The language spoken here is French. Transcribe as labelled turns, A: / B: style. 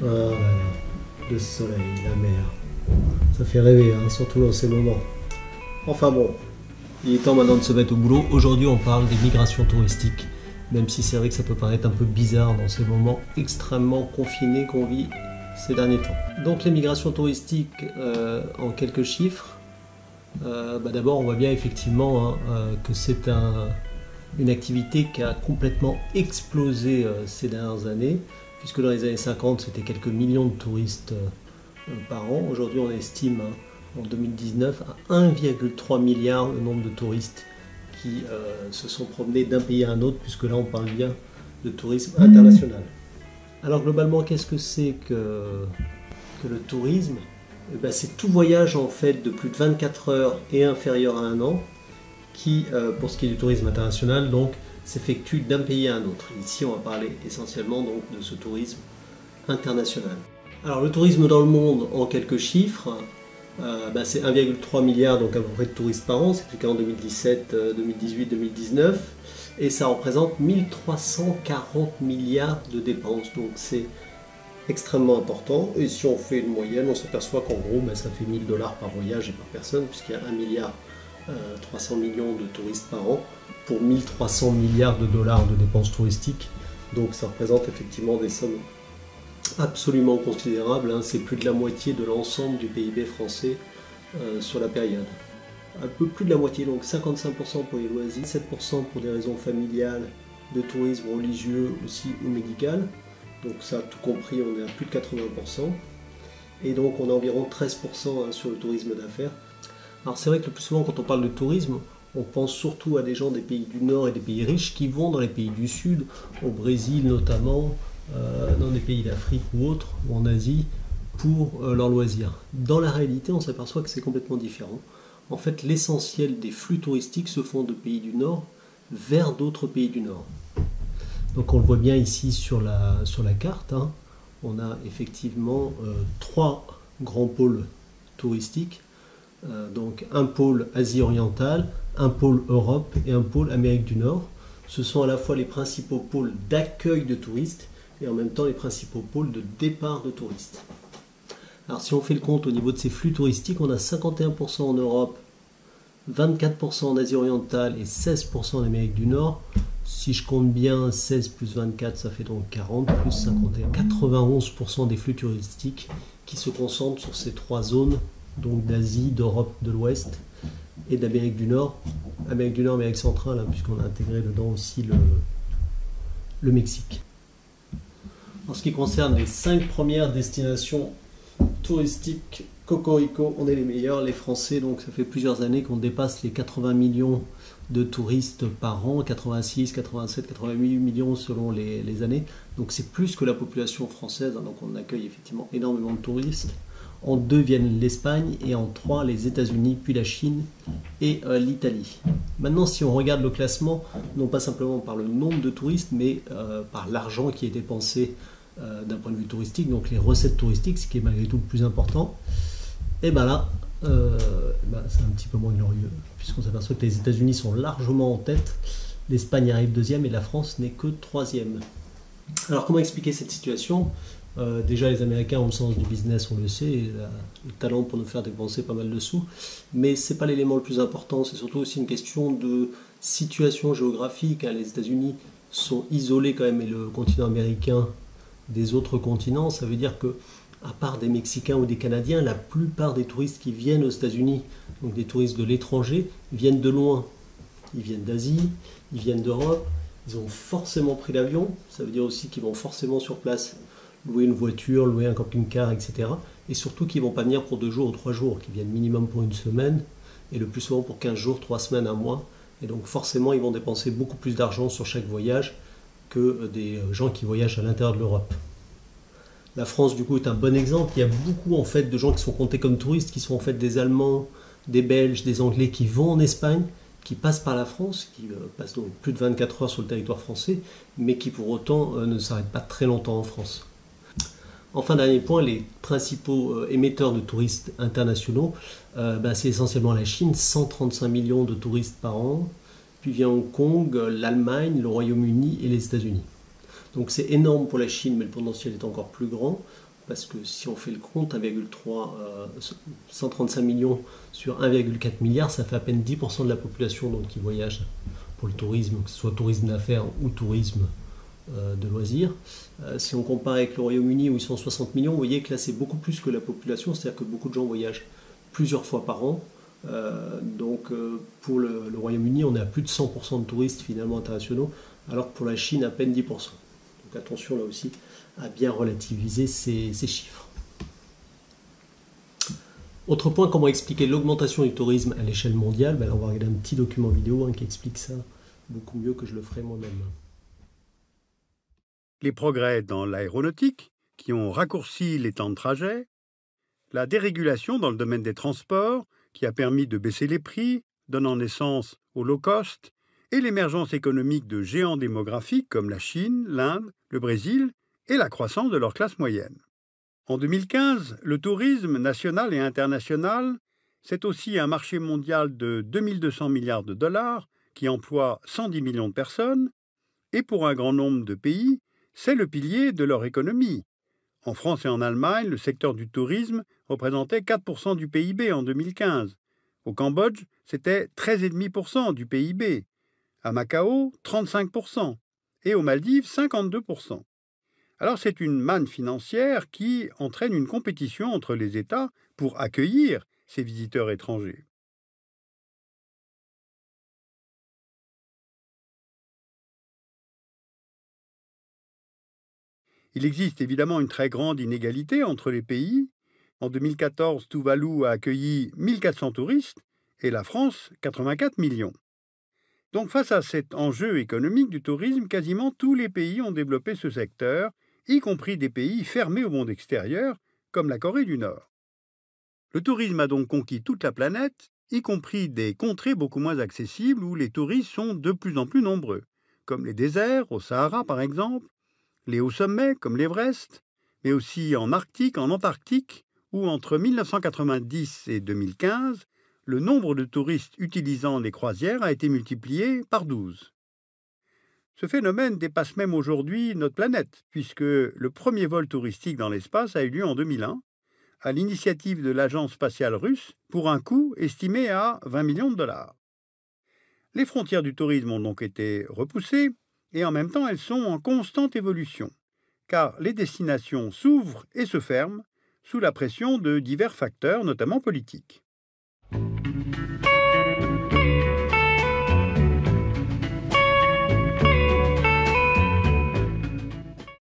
A: Ah là là, le soleil, la mer, ça fait rêver, hein, surtout dans ces moments. Enfin bon, il est temps maintenant de se mettre au boulot. Aujourd'hui, on parle des migrations touristiques, même si c'est vrai que ça peut paraître un peu bizarre dans ces moments extrêmement confinés qu'on vit ces derniers temps. Donc les migrations touristiques, en quelques chiffres, d'abord on voit bien effectivement que c'est une activité qui a complètement explosé ces dernières années, puisque dans les années 50 c'était quelques millions de touristes par an. Aujourd'hui on estime en 2019 à 1,3 milliard le nombre de touristes qui se sont promenés d'un pays à un autre, puisque là on parle bien de tourisme international. Alors globalement, qu'est-ce que c'est que le tourisme? C'est tout voyage en fait de plus de 24 heures et inférieur à un an qui, pour ce qui est du tourisme international, donc s'effectue d'un pays à un autre. Ici, on va parler essentiellement donc de ce tourisme international. Alors le tourisme dans le monde, en quelques chiffres, c'est 1,3 milliard donc à peu près de touristes par an, c'est le cas en 2017, 2018, 2019, et ça représente 1340 milliards de dépenses, donc c'est extrêmement important. Et si on fait une moyenne, on s'aperçoit qu'en gros ça fait 1000 $ par voyage et par personne, puisqu'il y a 1 milliard 300 millions de touristes par an pour 1300 milliards de dollars de dépenses touristiques. Donc ça représente effectivement des sommes absolument considérables, hein. C'est plus de la moitié de l'ensemble du PIB français sur la période. Un peu plus de la moitié, donc 55% pour les loisirs, 7% pour des raisons familiales, de tourisme religieux aussi ou médical. Donc ça, tout compris, on est à plus de 80%. Et donc on a environ 13% sur le tourisme d'affaires. Alors c'est vrai que le plus souvent quand on parle de tourisme, on pense surtout à des gens des pays du Nord et des pays riches qui vont dans les pays du Sud, au Brésil notamment, dans des pays d'Afrique ou autres, ou en Asie, pour leurs loisirs. Dans la réalité, on s'aperçoit que c'est complètement différent. En fait, l'essentiel des flux touristiques se font de pays du Nord vers d'autres pays du Nord. Donc on le voit bien ici sur la carte, hein. On a effectivement trois grands pôles touristiques. Donc un pôle Asie orientale, un pôle Europe et un pôle Amérique du Nord. Ce sont à la fois les principaux pôles d'accueil de touristes et en même temps les principaux pôles de départ de touristes. Alors si on fait le compte au niveau de ces flux touristiques, on a 51% en Europe, 24% en Asie orientale et 16% en Amérique du Nord. Si je compte bien, 16 plus 24, ça fait donc 40, plus 51. 91% des flux touristiques qui se concentrent sur ces trois zones, donc d'Asie, d'Europe de l'Ouest et d'Amérique du Nord. Amérique du Nord, Amérique centrale, hein, puisqu'on a intégré dedans aussi le Mexique. En ce qui concerne les 5 premières destinations touristiques, Cocorico, on est les meilleurs, les Français, donc ça fait plusieurs années qu'on dépasse les 80 millions de touristes par an, 86, 87, 88 millions selon les années. Donc c'est plus que la population française, hein, donc on accueille effectivement énormément de touristes. En 2 viennent l'Espagne et en 3 les États-Unis, puis la Chine et l'Italie. Maintenant, si on regarde le classement, non pas simplement par le nombre de touristes, mais par l'argent qui est dépensé d'un point de vue touristique, donc les recettes touristiques, ce qui est malgré tout le plus important, et bien là, c'est un petit peu moins glorieux, puisqu'on s'aperçoit que les États-Unis sont largement en tête, l'Espagne arrive deuxième et la France n'est que troisième. Alors comment expliquer cette situation? Déjà les Américains ont le sens du business, on le sait, et le talent pour nous faire dépenser pas mal de sous, mais c'est pas l'élément le plus important, c'est surtout aussi une question de situation géographique, hein. Les États-Unis sont isolés quand même, et le continent américain des autres continents, ça veut dire que à part des Mexicains ou des Canadiens, la plupart des touristes qui viennent aux États-Unis, donc des touristes de l'étranger, viennent de loin. Ils viennent d'Asie, ils viennent d'Europe, ils ont forcément pris l'avion, ça veut dire aussi qu'ils vont forcément sur place louer une voiture, louer un camping-car, etc. Et surtout qu'ils ne vont pas venir pour 2 jours ou 3 jours, qu'ils viennent minimum pour une semaine, et le plus souvent pour 15 jours, 3 semaines, 1 mois. Et donc forcément, ils vont dépenser beaucoup plus d'argent sur chaque voyage que des gens qui voyagent à l'intérieur de l'Europe. La France, du coup, est un bon exemple. Il y a beaucoup en fait de gens qui sont comptés comme touristes, qui sont en fait des Allemands, des Belges, des Anglais qui vont en Espagne, qui passent par la France, qui passent donc plus de 24 heures sur le territoire français, mais qui pour autant ne s'arrêtent pas très longtemps en France. Enfin, dernier point, les principaux émetteurs de touristes internationaux, c'est essentiellement la Chine, 135 millions de touristes par an, puis vient Hong Kong, l'Allemagne, le Royaume-Uni et les États-Unis. Donc c'est énorme pour la Chine, mais le potentiel est encore plus grand. parce que si on fait le compte, 135 millions sur 1,4 milliard, ça fait à peine 10% de la population donc, qui voyage pour le tourisme, que ce soit tourisme d'affaires ou tourisme de loisirs. Si on compare avec le Royaume-Uni où ils sont 60 millions, vous voyez que là c'est beaucoup plus que la population, c'est-à-dire que beaucoup de gens voyagent plusieurs fois par an. Pour le Royaume-Uni, on est à plus de 100% de touristes finalement internationaux, alors que pour la Chine, à peine 10%. Donc attention là aussi à bien relativiser ces chiffres. Autre point, comment expliquer l'augmentation du tourisme à l'échelle mondiale? Là, on va regarder un petit document vidéo qui explique ça beaucoup mieux que je le ferai moi-même.
B: Les progrès dans l'aéronautique, qui ont raccourci les temps de trajet, la dérégulation dans le domaine des transports, qui a permis de baisser les prix, donnant naissance au low cost, et l'émergence économique de géants démographiques comme la Chine, l'Inde, le Brésil, et la croissance de leur classe moyenne. En 2015, le tourisme national et international, c'est aussi un marché mondial de 2200 milliards de dollars qui emploie 110 millions de personnes, et pour un grand nombre de pays, c'est le pilier de leur économie. En France et en Allemagne, le secteur du tourisme représentait 4% du PIB en 2015. Au Cambodge, c'était 13,5% du PIB. À Macao, 35%. Et aux Maldives, 52%. Alors c'est une manne financière qui entraîne une compétition entre les États pour accueillir ces visiteurs étrangers. Il existe évidemment une très grande inégalité entre les pays. En 2014, Tuvalu a accueilli 1400 touristes et la France 84 millions. Donc face à cet enjeu économique du tourisme, quasiment tous les pays ont développé ce secteur, y compris des pays fermés au monde extérieur, comme la Corée du Nord. Le tourisme a donc conquis toute la planète, y compris des contrées beaucoup moins accessibles où les touristes sont de plus en plus nombreux, comme les déserts, au Sahara par exemple, les hauts sommets comme l'Everest, mais aussi en Arctique, en Antarctique, où entre 1990 et 2015, le nombre de touristes utilisant les croisières a été multiplié par 12. Ce phénomène dépasse même aujourd'hui notre planète, puisque le premier vol touristique dans l'espace a eu lieu en 2001, à l'initiative de l'agence spatiale russe, pour un coût estimé à 20 millions de dollars. Les frontières du tourisme ont donc été repoussées, et en même temps elles sont en constante évolution, car les destinations s'ouvrent et se ferment sous la pression de divers facteurs, notamment politiques.